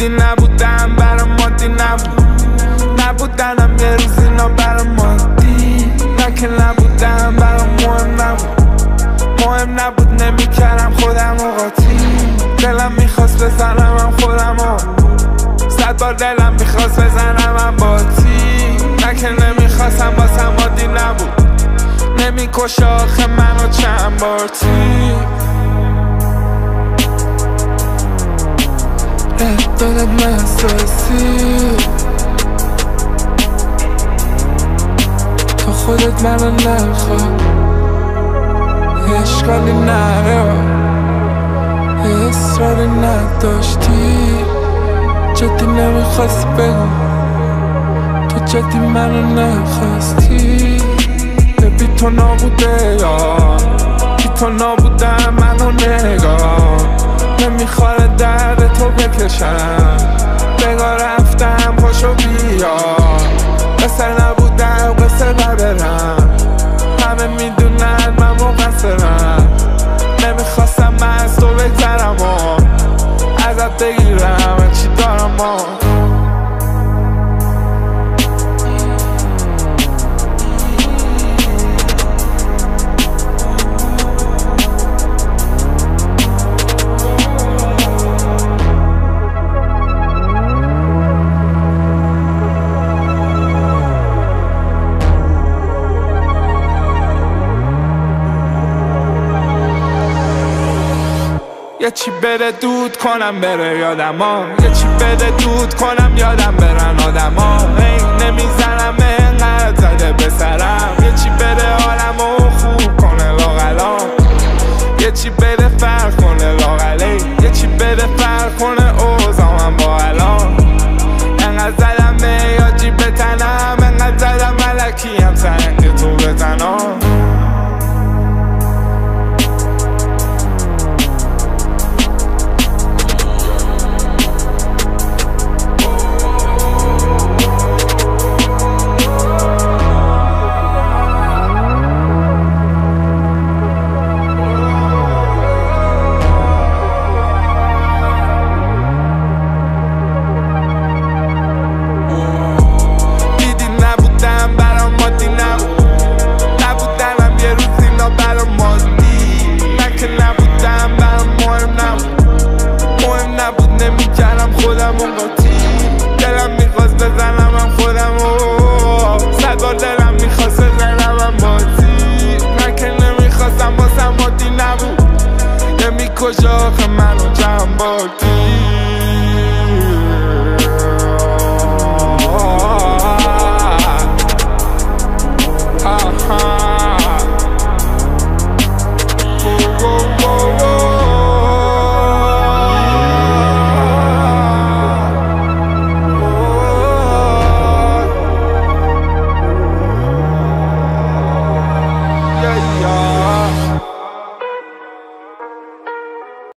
دیدی نبودم برام مادی نبودنم یه روز اینا برام مادی نه که نبودم برام مهم نبود نمیکردم خودم و قاطی دلم میخواست بزنم خودمو 100 بار دلم میخواست بزنم باتی نه که نمیخواستم واسم عادی نبود نمیکشه آخه منو چند بار دادت محساسی تا خودت منو نخواد اشکالی نره اصراری نداشتی جدی نمیخواستی بگو تو جدی منو نخواستی بی تو نابوده یا بی تو نابودم منو نگاه نمیخواره درد تو بکشم بگاه رفتم پاشو بیا قصر نبودم قصر ندارم همه میدونن من مقصرم نمیخواستم من از تو بگذرم و ازت بگیرم چی دارم یه چی بده دود کنم بره یادم یه چی بده دود کنم یادم برن آدم نمیزنم اینقدر زده به سرم یه چی بده حالمو خوب کنه لاغلا یه چی بده فرق کنه لاغله یه چی بده فرق کنه اوزامم با الان اینقدر زدم نیاجی به تنم اینقدر زدم ملکی هم سنگ تو به تنم خودم و قاطی دلم میخواست بزنم خودمو 100 بار دلم میخواست بزنم بازی من که نمیخواستم واسم عادی نبود نمیکشه آخه منو چند بار